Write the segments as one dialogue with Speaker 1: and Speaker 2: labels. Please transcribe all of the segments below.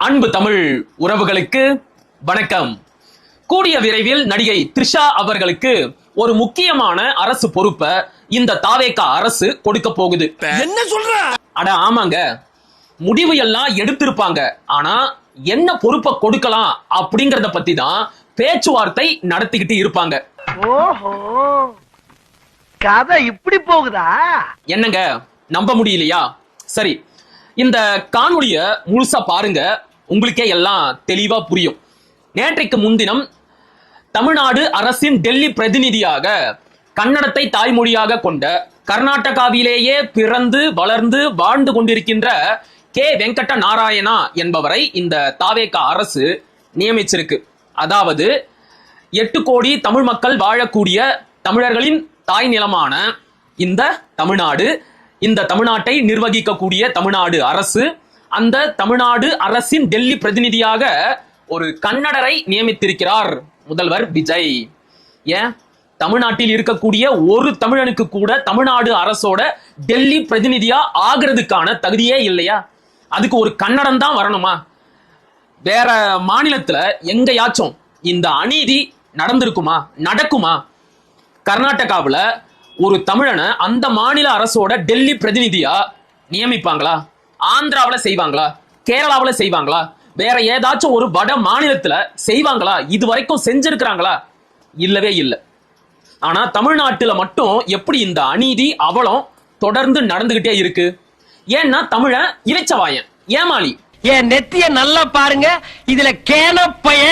Speaker 1: அன்பு தமிழ் உறவுகளுக்கு வணக்கம். கூடிய விரைவில் நடிகை த்ரிஷா அவர்களுக்கு ஒரு முக்கியமான அரசு பொறுப்பை இந்த தாவேகா அரசு கொடுக்க போகுது.
Speaker 2: என்ன சொல்ற?
Speaker 1: அட ஆமாங்க, முடிவு எல்லாம் எடுத்திருப்பாங்க. ஆனா என்ன பொறுப்பை கொடுக்கலாம் அப்படிங்கறத பத்தி தான் பேச்சுவார்த்தை நடத்திக்கிட்டு இருப்பாங்க.
Speaker 2: ஓஹோ, கதை இப்படி போகுதா?
Speaker 1: என்னங்க, நம்ப முடியலையா? சரி, இந்த காணொளிய முழுசா பாருங்க, உங்களுக்கே எல்லாம் தெளிவா புரியும். நேற்றைக்கு முன்தினம் தமிழ்நாடு அரசின் டெல்லி பிரதிநிதியாக கன்னடத்தை தாய்மொழியாக கொண்ட கர்நாடகாவிலேயே பிறந்து வளர்ந்து வாழ்ந்து கொண்டிருக்கின்ற கே வெங்கட நாராயணா என்பவரை இந்த தாவேகா அரசு நியமிச்சிருக்கு. அதாவது 8 கோடி தமிழ் மக்கள் வாழக்கூடிய தமிழர்களின் தாய் நிலமான இந்த தமிழ்நாடு, இந்த தமிழ்நாட்டை நிர்வகிக்கக்கூடிய தமிழ்நாடு அரசு, அந்த தமிழ்நாடு அரசின் டெல்லி பிரதிநிதியாக ஒரு கன்னடரை நியமித்திருக்கிறார் முதல்வர் விஜய். ஏன் தமிழ்நாட்டில் இருக்கக்கூடிய ஒரு தமிழனுக்கு கூட தமிழ்நாடு அரசோட டெல்லி பிரதிநிதியா ஆகிறதுக்கான தகுதியே இல்லையா? அதுக்கு ஒரு கன்னடம் தான் வரணுமா? வேற மாநிலத்துல எங்கயாச்சும் இந்த அநீதி நடந்திருக்குமா? நடக்குமா? கர்நாடகாவில் ஒரு தமிழனை அந்த மாநில அரசோட டெல்லி பிரதிநிதியா நியமிப்பாங்களா? ஆந்திராவில் செய்வாங்களா? கேரளாவில் செய்வாங்களா? வேற ஏதாச்சும் ஒரு வட மாநிலத்துல செய்வாங்களா? இது வரைக்கும் செஞ்சிருக்கிறாங்களா? இல்லவே இல்லை. ஆனா தமிழ்நாட்டுல மட்டும் எப்படி இந்த அநீதி அவலம் தொடர்ந்து நடந்துகிட்டே இருக்கு? ஏன்னா தமிழன் இளைச்சவாயன், ஏமாளி.
Speaker 2: என் நெத்திய நல்லா பாருங்க, இதுல கேனப்பைய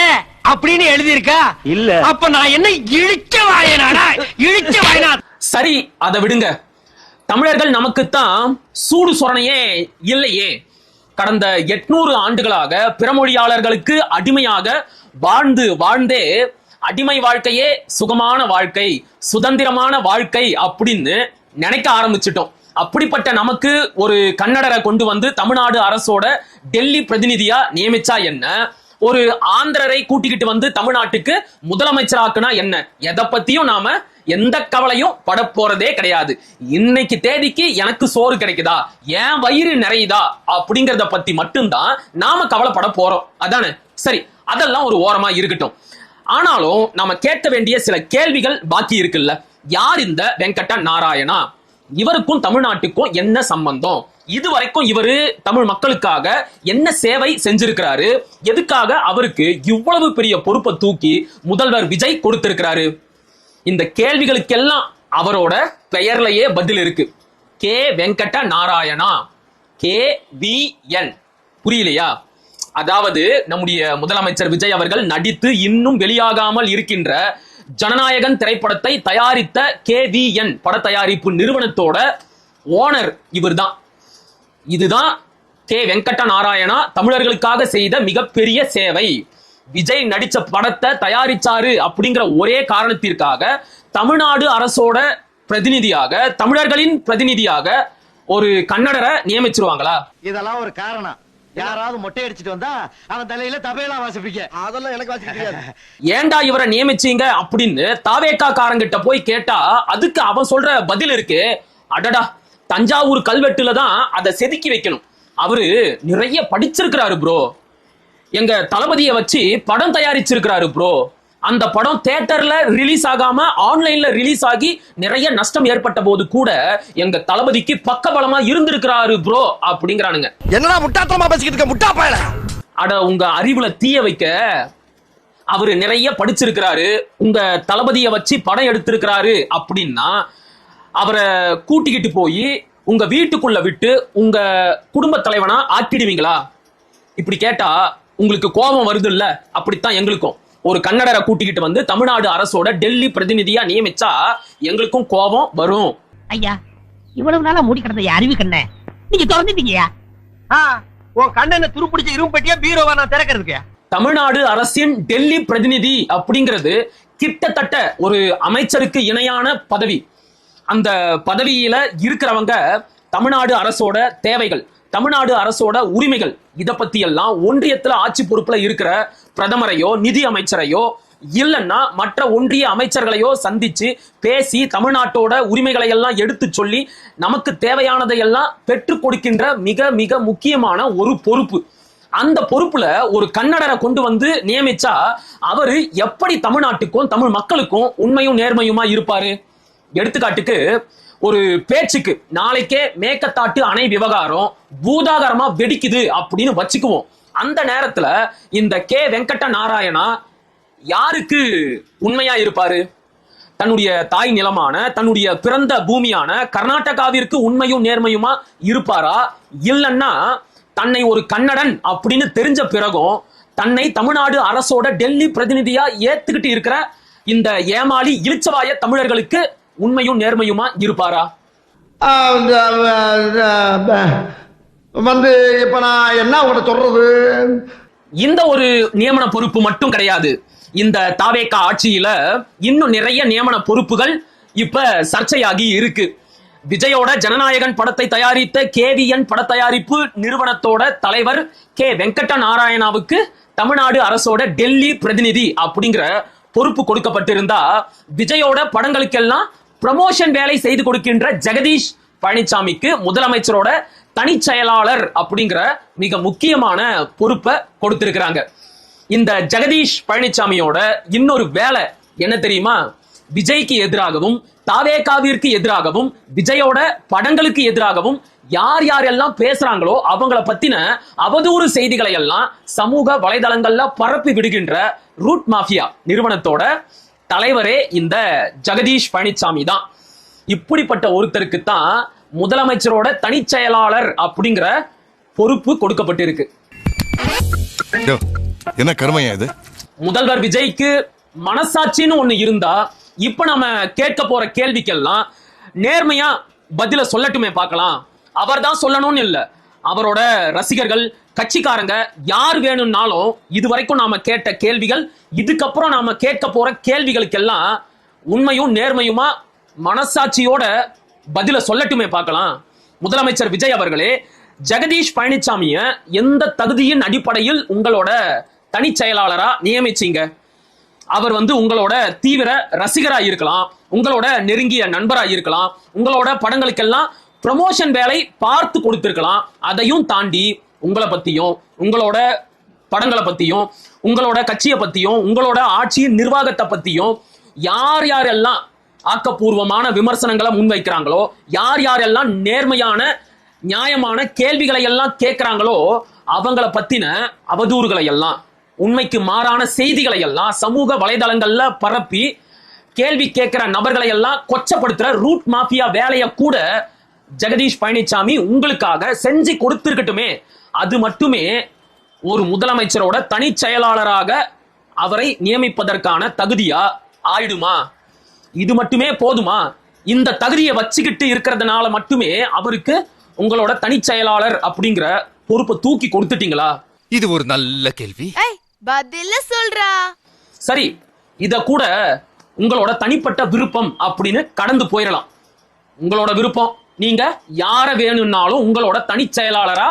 Speaker 2: அப்படின்னு எழுதி இருக்கா? இல்ல. அப்ப நான் என்ன இழிச்ச வாயனாடா? இழிச்ச வாயனா?
Speaker 1: சரி, அதை விடுங்க. தமிழர்கள் நமக்குத்தான் சூடு சொரணையே இல்லையே. கடந்த 800 ஆண்டுகளாக பிறமொழியாளர்களுக்கு அடிமையாக வாழ்ந்தே அடிமை வாழ்க்கையே சுகமான வாழ்க்கை, சுதந்திரமான வாழ்க்கை அப்படின்னு நினைக்க ஆரம்பிச்சிட்டோம். அப்படிப்பட்ட நமக்கு ஒரு கன்னடரை கொண்டு வந்து தமிழ்நாடு அரசோட டெல்லி பிரதிநிதியா நியமிச்சா என்ன? ஒரு ஆந்திரரை கூட்டிக்கிட்டு வந்து தமிழ்நாட்டுக்கு முதலமைச்சராக்குனா என்ன? எதை பத்தியும் நாம எந்த கவலையும் பட போறதே கிடையாது. இன்னைக்கு தேதிக்கு எனக்கு சோறு கிடைக்குதா, என் வயிறு நிறையுதா அப்படிங்கறத பத்தி மட்டும்தான் நாம கவலைப்பட போறோம். அதானே? சரி, அதெல்லாம் ஒரு ஓரமா இருக்கட்டும். ஆனாலும் நாம கேட்க வேண்டிய சில கேள்விகள் பாக்கி இருக்குல்ல. யார் இந்த வெங்கட நாராயணா? இவருக்கும் தமிழ்நாட்டுக்கும் என்ன சம்பந்தம்? இதுவரைக்கும் இவரு தமிழ் மக்களுக்காக என்ன சேவை செஞ்சிருக்கிறாரு? எதுக்காக அவருக்கு இவ்வளவு பெரிய பொறுப்பை தூக்கி முதல்வர் விஜய் கொடுத்திருக்கிறாரு? இந்த கேள்விகளுக்கெல்லாம் அவரோட பெயர்லயே பதில் இருக்கு. K Venkata Narayana, KVN. புரியலையா? அதாவது நம்முடைய முதலமைச்சர் விஜய் அவர்கள் நடித்து இன்னும் வெளியாகாமல் இருக்கின்ற ஜனநாயகன் திரைப்படத்தை தயாரித்த KVN பட தயாரிப்பு நிறுவனத்தோட ஓனர் இவர்தான். இதுதான் கே வெங்கட நாராயணா தமிழர்களுக்காக செய்த மிகப்பெரிய சேவை. விஜய் நடிச்ச படத்தை தயாரிச்சாரு அப்படிங்கிற ஒரே காரணத்திற்காக தமிழ்நாடு அரசோட பிரதிநிதியாக, தமிழர்களின் பிரதிநிதியாக ஒரு கன்னடரை நியமிச்சிருவாங்களா?
Speaker 3: இதெல்லாம் ஒரு காரணம். யாராவது மொட்டை அடிச்சிட்டு வந்தா அவன் தலையில தபையெல்லாம் வாசிப்பீங்க. அதெல்லாம் எனக்கு வாசிக்க தெரியாது.
Speaker 1: ஏண்டா இவரை நியமிச்சீங்க அப்படின்னு தாவேகா காரங்கிட்ட போய் கேட்டா அதுக்கு அவன் சொல்ற பதில் இருக்கு. அடடா, தஞ்சாவூர் கல்வெட்டுல தான் அதை செதுக்கி வைக்கணும். அவரு நிறைய படிச்சிருக்கிறாரு ப்ரோ. எங்க தளபதியை வச்சு படம் தயாரிச்சிருக்கிறாரு ப்ரோ. அந்த படம் தியேட்டர்ல ரிலீஸ் ஆகாம ஆன்லைன்ல ரிலீஸ் ஆகி நிறைய நஷ்டம் ஏற்பட்ட போது கூட எங்க தளபதிக்கு பக்கபலமா இருந்திருக்கிறாரு ப்ரோ அப்படிங்கிறானுங்க.
Speaker 3: என்னடா முட்டாத்தனமா பேசிக்கிட்டு இருக்க முட்டா பயல?
Speaker 1: அட, உங்க அறிவுல தீய வைக்க அவரு நிறைய படிச்சிருக்கிறாரு, உங்க தளபதியை வச்சு படம் எடுத்திருக்கிறாரு அப்படின்னா அவரை கூட்டிக்கிட்டு போய் உங்க வீட்டுக்குள்ள விட்டு உங்க குடும்ப தலைவனா ஆக்கிடுவீங்களா? இப்படி கேட்டா உங்களுக்கு கோபம் வருது இல்ல? அப்படித்தான் எங்களுக்கும். ஒரு கன்னடரை கூட்டிக்கிட்டு வந்து தமிழ்நாடு அரசோட டெல்லி பிரதிநிதியா நியமிச்சா எங்களுக்கும் கோபம் வரும்.
Speaker 4: ஐயா, இவ்வளவு நாளா மூடி கிடந்த அறிவு கண்ண நீங்க திறந்துட்டீங்கயா?
Speaker 2: உன் கண்ணனை துருப்பிடிச்ச இரும்பு பெட்டியா பீரோவா நான் திறக்கிறதுக்கு?
Speaker 1: தமிழ்நாடு அரசின் டெல்லி பிரதிநிதி அப்படிங்கிறது கிட்டத்தட்ட ஒரு அமைச்சருக்கு இணையான பதவி. அந்த பதவியில இருக்கிறவங்க தமிழ்நாடு அரசோட தேவைகள், தமிழ்நாடு அரசோட உரிமைகள், இதை பத்தி எல்லாம் ஒன்றியத்துல ஆட்சி பொறுப்புல இருக்கிற பிரதமரையோ நிதி அமைச்சரையோ இல்லைன்னா மற்ற ஒன்றிய அமைச்சர்களையோ சந்திச்சு பேசி தமிழ்நாட்டோட உரிமைகளை எல்லாம் எடுத்து சொல்லி நமக்கு தேவையானதை எல்லாம் பெற்றுக் கொடுக்கின்ற மிக மிக முக்கியமான ஒரு பொறுப்பு. அந்த பொறுப்புல ஒரு கன்னடரை கொண்டு வந்து நியமிச்சா அவரு எப்படி தமிழ்நாட்டுக்கும் தமிழ் மக்களுக்கும் உண்மையும் நேர்மையுமா இருப்பாரு? எடுத்துக்காட்டுக்கு ஒரு பேச்சுக்கு நாளைக்கே மேக்கத்தாட்டு அணை விவகாரம் பூதாகரமா வெடிக்குது அப்படின்னு வச்சுக்குவோம். அந்த நேரத்துல இந்த கே வெங்கட்ட நாராயணா யாருக்கு உண்மையா இருப்பாரு? தன்னுடைய தாய் நிலமான தன்னுடைய பிறந்த பூமியான கர்நாடகாவிற்கு உண்மையும் நேர்மையுமா இருப்பாரா? இல்லன்னா தன்னை ஒரு கன்னடன் அப்படின்னு தெரிஞ்ச பிறகும் தன்னை தமிழ்நாடு அரசோட டெல்லி பிரதிநிதியா ஏத்துக்கிட்டு இருக்கிற இந்த ஏமாளி இளிச்சவாய தமிழர்களுக்கு உண்மையும் நேர்மையுமா இருப்பாரா?
Speaker 3: வந்து இப்ப நான் என்ன உங்களை சொல்றது?
Speaker 1: இந்த ஒரு நியமன பொறுப்பு மட்டும் கிடையாது. இந்த தாவேகா ஆட்சியில இன்னும் நிறைய நியமன பொறுப்புகள் இப்ப சர்ச்சையாகி இருக்கு. விஜயோட ஜனநாயகன் படத்தை தயாரித்த கேவிஎன் பட தயாரிப்பு நிறுவனத்தோட தலைவர் கே வெங்கட்ட நாராயணாவுக்கு தமிழ்நாடு அரசோட டெல்லி பிரதிநிதி அப்படிங்கிற பொறுப்பு கொடுக்கப்பட்டிருந்தா விஜயோட படங்களுக்கெல்லாம் ப்ரமோஷன் வேலை செய்து கொடுக்கின்ற ஜெகதீஷ் பழனிசாமிக்கு முதலமைச்சரோட தனி செயலாளர் அப்படிங்கிற மிக முக்கியமான பொறுப்பை கொடுத்திருக்கிறாங்க. இந்த ஜெகதீஷ் பழனிசாமியோட இன்னொரு வேலை என்ன தெரியுமா? விஜய்க்கு எதிராகவும் தாவேகாவிற்கு எதிராகவும் விஜயோட படங்களுக்கு எதிராகவும் யார் யாரெல்லாம் பேசுறாங்களோ அவங்கள பத்தின அவதூறு செய்திகளை எல்லாம் சமூக வலைதளங்கள்ல பரப்பி விடுகின்ற ரூட் மாஃபியா நிறுவனத்தோட தலைவரே இந்த ஜெகதீஷ் பழனிசாமி தான். இப்படிப்பட்ட ஒருத்தருக்கு தான் முதலமைச்சரோட தனி செயலாளர் அப்படிங்கிற பொறுப்பு கொடுக்கப்பட்டிருக்கு.
Speaker 5: என்ன கருமையா இது?
Speaker 1: முதல்வர் விஜய்க்கு மனசாட்சின்னு ஒண்ணு இருந்தா இப்ப நம்ம கேட்க போற கேள்விக்கெல்லாம் நேர்மையா பதில சொல்லட்டுமே பார்க்கலாம். அவர் தான் சொல்லணும்னு இல்ல, அவரோட ரசிகர்கள் கட்சிக்காரங்க யார் வேணும்னாலும் இதுவரைக்கும் நாம கேட்ட கேள்விகள் இதுக்கப்புறம் நாம கேட்க போற கேள்விகளுக்கெல்லாம் உண்மையும் நேர்மையுமா மனசாட்சியோட பதில சொல்லட்டுமே பார்க்கலாம். முதலமைச்சர் விஜய் அவர்களே, ஜெகதீஷ் பழனிசாமிய எந்த தகுதியின் அடிப்படையில் உங்களோட தனி செயலாளரா நியமிச்சீங்க? அவர் உங்களோட தீவிர ரசிகரா இருக்கலாம், உங்களோட நெருங்கிய நண்பரா இருக்கலாம், உங்களோட படங்களுக்கெல்லாம் ப்ரமோஷன் வேலை பார்த்து கொடுத்திருக்கலாம். அதையும் தாண்டி உங்களை பத்தியும் உங்களோட படங்களை பத்தியும் உங்களோட கட்சியை பத்தியும் உங்களோட ஆட்சியின் நிர்வாகத்தை பத்தியும் யார் யாரெல்லாம் ஆக்கப்பூர்வமான விமர்சனங்களை முன்வைக்கிறாங்களோ, யார் யாரெல்லாம் நேர்மையான நியாயமான கேள்விகளை எல்லாம் கேட்கிறாங்களோ அவங்கள பத்தின அவதூறுகளை எல்லாம் உண்மைக்கு மாறான செய்திகளை எல்லாம் சமூக வலைதளங்கள்ல பரப்பி கேள்வி கேட்கிற நபர்களை எல்லாம் கொச்சப்படுத்துற ரூட் மாஃபியா வேலையை கூட ஜெகதீஷ் பழனிசாமி உங்களுக்காக செஞ்சு கொடுத்திருக்கட்டுமே. அது மட்டுமே ஒரு முதலமைச்சரோட தனி செயலாளராக அவரை நியமிப்பதற்கான தகுதியா ஆயிடுமா? இது மட்டுமே போதுமா? இந்த தகுதியை வச்சுக்கிட்டு இருக்கிறதுனால மட்டுமே அவருக்கு உங்களோட தனி செயலாளர் அப்படிங்கிற பொறுப்பை தூக்கி கொடுத்துட்டீங்களா?
Speaker 6: இது ஒரு நல்ல கேள்வி.
Speaker 7: பதில சொல்றா.
Speaker 1: சரி, இத கூட உங்களோட தனிப்பட்ட விருப்பம் அப்படின்னு கடந்து போயிடலாம். உங்களோட விருப்பம், நீங்க யார வேணும்னாலும் உங்களோட தனி செயலாளரா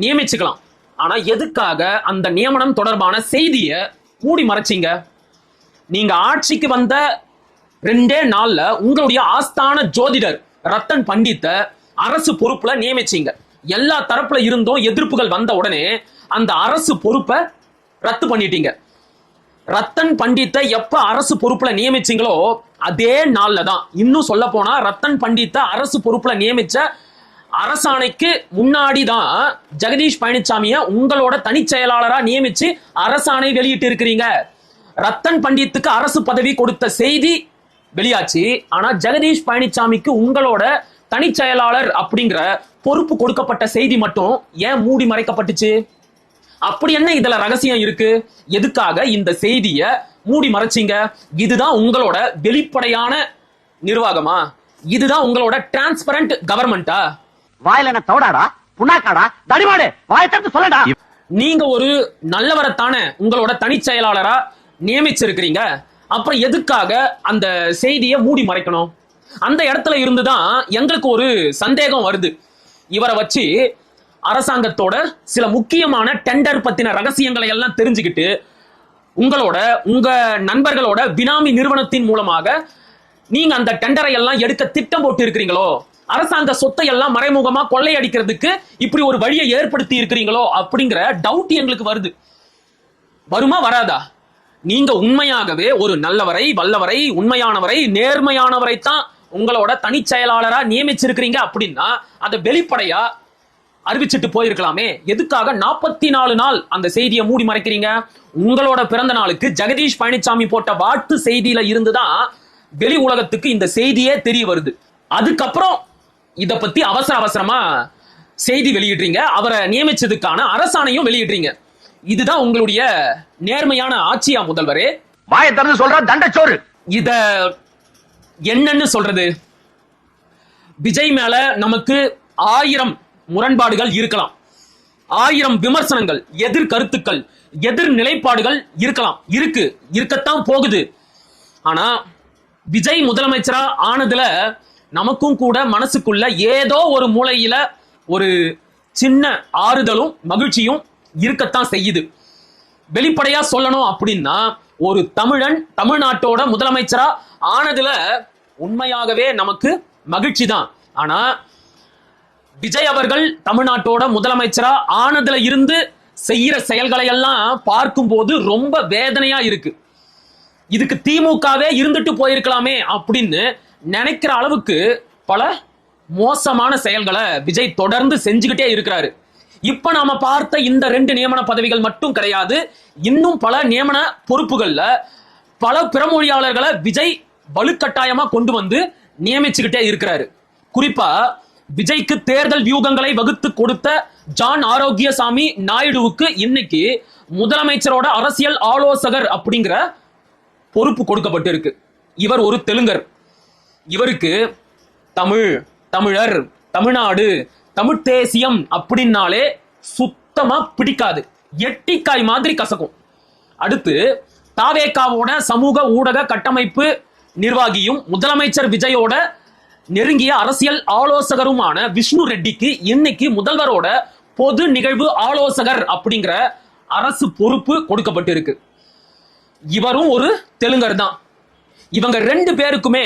Speaker 1: நியமிச்சுக்கலாம். ஆனா எதுக்காக அந்த நியமனம் தொடர்பான செய்தியை மூடி மறைச்சிங்க? நீங்க ஆட்சிக்கு வந்த 2 நாள்ல உங்களுடைய ஆஸ்தான ஜோதிடர் ரத்தன் பண்டித்த அரசு பொறுப்புல நியமிச்சீங்க. எல்லா தரப்புல இருந்தும் எதிர்ப்புகள் வந்த உடனே அந்த அரசு பொறுப்பை ரத்து பண்ணிட்டீங்க. ரத்தன் பண்டித்த எப்ப அரசு பொறுப்புல நியமிச்சீங்களோ அதே நாள்ல தான், இன்னும் சொல்ல போனா ரத்தன் பண்டித்த அரசு பொறுப்புல நியமிச்ச அரசாணைக்கு முன்னாடி தான் ஜெகதீஷ் பழனிசாமிய உங்களோட தனி செயலாளரா நியமிச்சு அரசாணை வெளியிட்டு இருக்கிறீங்க. ரத்தன் பண்டித்துக்கு அரசு பதவி கொடுத்த செய்தி வெளியாச்சு. ஆனா ஜெகதீஷ் பழனிசாமிக்கு உங்களோட தனி செயலாளர் அப்படிங்கிற பொறுப்பு கொடுக்கப்பட்ட செய்தி மட்டும் ஏன் மூடி மறைக்கப்பட்டுச்சு? அப்படி என்ன இதுல ரகசியம் இருக்கு? எதுக்காக இந்த செய்திய மூடி மறைச்சிங்க? இதுதான் உங்களோட வெளிப்படையான நிர்வாகமா? இதுதான் உங்களோட டிரான்ஸ்பரண்ட் கவர்மெண்டா?
Speaker 3: வாயில என்ன தோடாடா, புண்ணாக்காடா, தடிமாடு, வாயை திறந்து சொல்லடா.
Speaker 1: நீங்க ஒரு நல்லவரத்தான உங்களோட தனி செயலாளரா நியமிச்சிருக்கிறீங்க. அப்புறம் எதுக்காக அந்த செய்தியை மூடி மறைக்கணும்? அந்த இடத்துல இருந்துதான் எங்களுக்கு ஒரு சந்தேகம் வருது. இவரை வச்சு அரசாங்கத்தோட சில முக்கியமான டெண்டர் பத்தின ரகசியங்களை எல்லாம் தெரிஞ்சுக்கிட்டு உங்க நண்பர்களோட பினாமி நிறுவனத்தின் மூலமாக நீங்க அந்த டெண்டரை எல்லாம் எடுக்க திட்டம் போட்டு இருக்கிறீங்களோ? அரசாங்க சொத்தை எல்லாம் மறைமுகமா கொள்ளையடிக்கிறதுக்கு இப்படி ஒரு வழியை ஏற்படுத்தி இருக்கிறீங்களோ அப்படிங்கிற டவுட் எங்களுக்கு வருது. வருமா வராதா? நீங்க உண்மையாகவே ஒரு நல்லவரை, வல்லவரை, உண்மையானவரை, நேர்மையானவரை தான் உங்களோட தனி செயலாளரா நியமிச்சிருக்கிறீங்க அப்படின்னா அதை வெளிப்படையா அறிவிச்சிட்டு போயிருக்கலாமே. எதுக்காக 44 நாள் அந்த செய்தியை மூடி மறைக்கிறீங்க? உங்களோட பிறந்த நாளுக்கு ஜெகதீஷ் பழனிசாமி போட்ட வாழ்த்து செய்தியில இருந்துதான் வெளி உலகத்துக்கு இந்த செய்தியே தெரிய வருது. அதுக்கப்புறம் இத பத்தி அவசரமா செய்தி வெளியிடுறீங்க, அவரை நியமிச்சதுக்கான அரசாணையும் வெளியிடுறீங்க. இதுதான் உங்களுடைய நேர்மையான ஆட்சியா முதல்வரே?
Speaker 3: வாயை திறந்து சொல்ற தண்டச்சோறு.
Speaker 1: இத என்னன்னு சொல்றது? விஜய் மேல நமக்கு 1000 முரண்பாடுகள் இருக்கலாம், 1000 விமர்சனங்கள், எதிர் கருத்துக்கள், எதிர் நிலைப்பாடுகள் இருக்கலாம், இருக்கத்தான் போகுது. ஆனா விஜய் முதலமைச்சரா ஆனதுல நமக்கும் கூட மனசுக்குள்ள ஏதோ ஒரு மூலையில ஒரு சின்ன ஆறுதலும் மகிழ்ச்சியும் இருக்கத்தான் செய்யுது. வெளிப்படையா சொல்லணும் அப்படின்னா ஒரு தமிழன் தமிழ்நாட்டோட முதலமைச்சரா ஆனதுல உண்மையாகவே நமக்கு மகிழ்ச்சி தான். ஆனா விஜய் அவர்கள் தமிழ்நாட்டோட முதலமைச்சரா ஆனதுல இருந்து செய்யற செயல்களை எல்லாம் பார்க்கும்போது ரொம்ப வேதனையா இருக்கு. இதுக்கு திமுகவே இருந்துட்டு போயிருக்கலாமே அப்படின்னு நினைக்கிற அளவுக்கு பல மோசமான செயல்களை விஜய் தொடர்ந்து செஞ்சுக்கிட்டே இருக்கிறாரு. இப்ப நாம பார்த்த இந்த 2 நியமன பதவிகள் மட்டும் கிடையாது, இன்னும் பல நியமன பொறுப்புகள்ல பல பிறமொழியாளர்களை விஜய் வலுக்கட்டாயமா கொண்டு வந்து நியமிச்சுக்கிட்டே இருக்கிறாரு. குறிப்பா விஜய்க்கு தேர்தல் வியூகங்களை வகுத்து கொடுத்த ஜான் ஆரோக்கியசாமி நாயுடுவுக்கு இன்னைக்கு முதலமைச்சரோட அரசியல் ஆலோசகர் அப்படிங்கிற பொறுப்பு கொடுக்கப்பட்டு இருக்கு. இவர் ஒரு தெலுங்கர். இவருக்கு தமிழ், தமிழர், தமிழ்நாடு, தமிழ் தேசியம் அப்படின்னாலே சுத்தமா பிடிக்காது, எட்டிக்காய் மாதிரி கசக்கும். அடுத்து தாவேகாவோட சமூக ஊடக கட்டமைப்பு நிர்வாகியும் முதலமைச்சர் விஜயோட நெருங்கிய அரசியல் ஆலோசகருமான விஷ்ணு ரெட்டிக்கு இன்னைக்கு முதல்வரோட பொது நிகழ்வு ஆலோசகர் அப்படிங்கிற அரசு பொறுப்பு கொடுக்கப்பட்டு இருக்கு. இவரும் ஒரு தெலுங்கர் தான். இவங்க 2 பேருக்குமே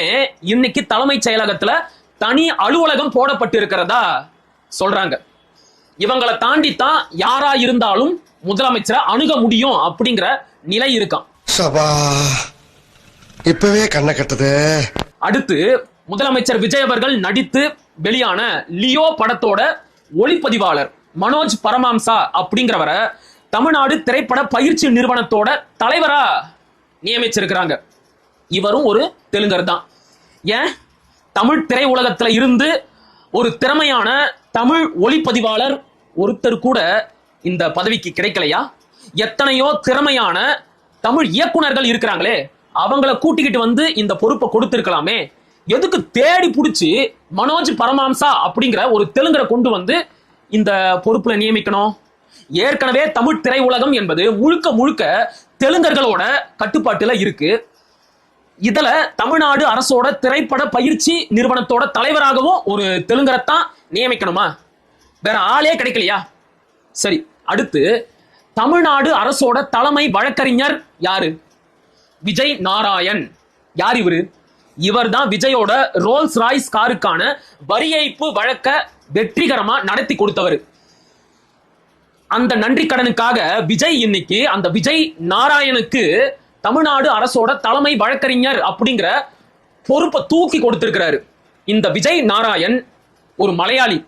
Speaker 1: இன்னைக்கு தலைமைச் செயலகத்துல தனி அலுவலகம் போடப்பட்டு இருக்கிறதா சொல்றாங்க. இவங்களை தாண்டித்தான் யாரா இருந்தாலும் முதலமைச்சரை அணுக முடியும் அப்படிங்கிற நிலை இருக்கான்.
Speaker 5: இப்பவே கண்ண கட்டுது.
Speaker 1: அடுத்து முதலமைச்சர் விஜய் அவர்கள் நடித்து வெளியான லியோ படத்தோட ஒளிப்பதிவாளர் மனோஜ் பரமாம்சா அப்படிங்கிறவரை தமிழ்நாடு திரைப்பட பயிற்சி நிறுவனத்தோட தலைவரா நியமிச்சிருக்கிறாங்க. இவரும் ஒரு தெலுங்கர் தான். ஏன் தமிழ் திரை உலகத்துல இருந்து ஒரு திறமையான தமிழ் ஒளிப்பதிவாளர் ஒருத்தர் கூட இந்த பதவிக்கு கிடைக்கலையா? எத்தனையோ திறமையான தமிழ் இயக்குனர்கள் இருக்கிறாங்களே, அவங்கள கூட்டிக்கிட்டு வந்து இந்த பொறுப்பை கொடுத்திருக்கலாமே. எதுக்கு தேடி பிடிச்சி மனோஜ் பரமாம்சா அப்படிங்கிற ஒரு தெலுங்கரை கொண்டு வந்து இந்த பொறுப்புல நியமிக்கணும்? ஏற்கனவே தமிழ் திரை உலகம் என்பது முழுக்க முழுக்க தெலுங்கர்களோட கட்டுப்பாட்டுல இருக்கு. இதுல தமிழ்நாடு அரசோட திரைப்பட பயிற்சி நிறுவனத்தோட தலைவராகவும் ஒரு தெலுங்கரைத்தான் நியமிக்கணுமா? வேற ஆளே கிடைக்கலையா? சரி, அடுத்து தமிழ்நாடு அரசோட தலைமை வழக்கறிஞர் யாரு? விஜய் நாராயண். யார் இவரு? இவர் தான் விஜயோட ரோல்ஸ் ராய்ஸ் காருக்கான வரி ஏய்ப்பு வழக்க வெற்றிகரமா நடத்தி கொடுத்தவர். அந்த நன்றி கடனுக்காக விஜய் இன்னைக்கு அந்த விஜய் நாராயணுக்கு தமிழ்நாடு அரசோட தலைமை வழக்கறிஞர் அப்படிங்கிற பொறுப்பை தூக்கி கொடுத்திருக்கிறாரு. இந்த விஜய் நாராயண் ஒரு மலையாளி.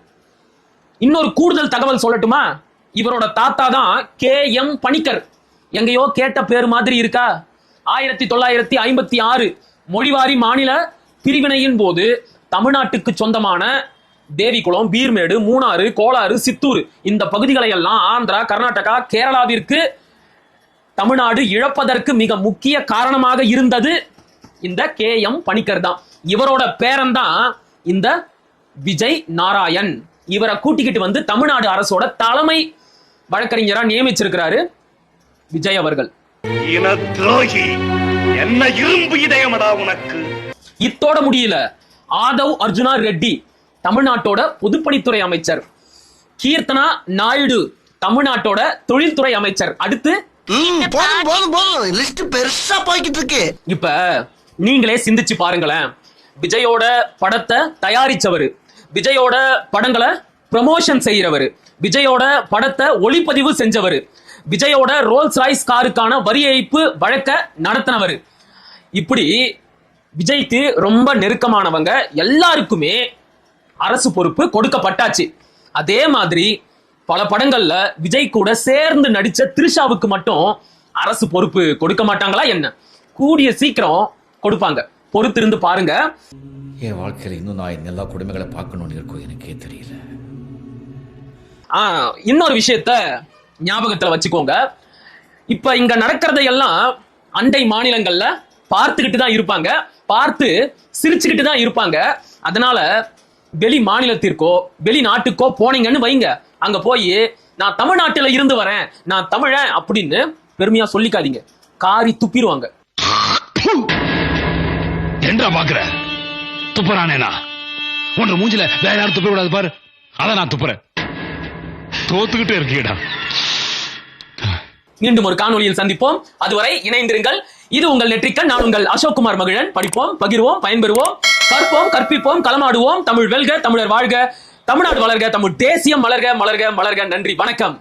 Speaker 1: இன்னொரு கூடுதல் தகவல் சொல்லட்டுமா? இவரோட தாத்தா தான் KM பணிக்கர். எங்கேயோ கேட்ட பேர் மாதிரி இருக்கா? 1956 மொழிவாரி மாநில பிரிவினையின் போது தமிழ்நாட்டுக்கு சொந்தமான தேவிகுளம், பீர்மேடு, மூணாறு, கோலாறு, சித்தூர் இந்த பகுதிகளை எல்லாம் ஆந்திரா, கர்நாடகா, கேரளாவிற்கு தமிழ்நாடு இழப்பதற்கு மிக முக்கிய காரணமாக இருந்தது இந்த KM பணிக்கர் தான். இவரோட பேரன் தான் இந்த விஜய் நாராயண். இவரை கூட்டிக்கிட்டு வந்து தமிழ்நாடு அரசோட தலைமை வழக்கறிஞரா நியமிச்சிருக்கிறாரு விஜய் அவர்கள்.
Speaker 3: என்ன இரும்பு இதயமடா உனக்கு.
Speaker 1: இத்தோட முடியல. ஆதவ் அர்ஜுனா ரெட்டி தமிழ்நாட்டோட பொதுப்பணித்துறை அமைச்சர். கீர்த்தனா நாயுடு தமிழ்நாட்டோட தொழில்துறை அமைச்சர். அடுத்து
Speaker 5: பெருசா போய்கிட்டு இருக்கு.
Speaker 1: இப்ப நீங்களே சிந்திச்சு பாருங்களேன். விஜயோட படத்தை தயாரிச்சவரு, விஜயோட படங்களை ப்ரமோஷன் செய்யறவர், விஜயோட படத்தை ஒளிப்பதிவு செஞ்சவர், விஜயோட ரோல்ஸ் ராய்ஸ் காருக்கான வரி ஏய்ப்பு வழக்க நடத்தினவர். இப்படி விஜய்க்கு ரொம்ப நெருக்கமானவங்க எல்லாருக்குமே அரசு பொறுப்பு கொடுக்கப்பட்டாச்சு. அதே மாதிரி பல படங்கள்ல விஜய் கூட சேர்ந்து நடிச்ச த்ரிஷாவுக்கு மட்டும் அரசு பொறுப்பு கொடுக்க மாட்டாங்களா என்ன? கூடிய சீக்கிரம் கொடுப்பாங்க, பொறுத்திருந்து பாருங்க.
Speaker 8: என் வாழ்க்கையில இன்னும் நான் எல்லா குடும்பங்களை பார்க்கணும்னு இருக்கும், எனக்கே தெரியல.
Speaker 1: இன்னொரு விஷயத்த ஞாபகத்துல வச்சுக்கோங்க. இப்ப இங்க நடக்கிறதையெல்லாம் அண்டை மாநிலங்கள்ல பார்த்துக்கிட்டு தான் இருப்பாங்க, பார்த்து சிரிச்சுக்கிட்டு தான் இருப்பாங்க. அதனால வெளி மாநிலத்திற்கோ வெளிநாட்டுக்கோ போனீங்கன்னு வைங்க, அங்க போய் நான் தமிழ்நாட்டுல இருந்து வரேன், நான் தமிழன் அப்படின்னு பெருமையா சொல்லிக்காதீங்க, காரி துப்பிடுவாங்க.
Speaker 9: என்ன பாக்குற? துப்புறானேனா? உன்ற மூஞ்சில வேற யாரும் துப்ப கூடாது பாரு, அதான் நான் துப்புறேன். தோத்துக்கிட்டே இருக்கீடா.
Speaker 1: மீண்டும் ஒரு காணொலியில் சந்திப்போம். அதுவரை இணைந்திருங்கள். இது உங்கள் நெற்றிக்கண். நான் உங்கள் அசோக்குமார் மகிழன். படிப்போம், பகிர்வோம், பயன்பெறுவோம், கற்போம், கற்பிப்போம், களமாடுவோம். தமிழ் வெல்க, தமிழர் வாழ்க, தமிழ்நாடு வளர்க, தமிழ் தேசியம் மலர்க, மலர்க, மலர்க. நன்றி, வணக்கம்.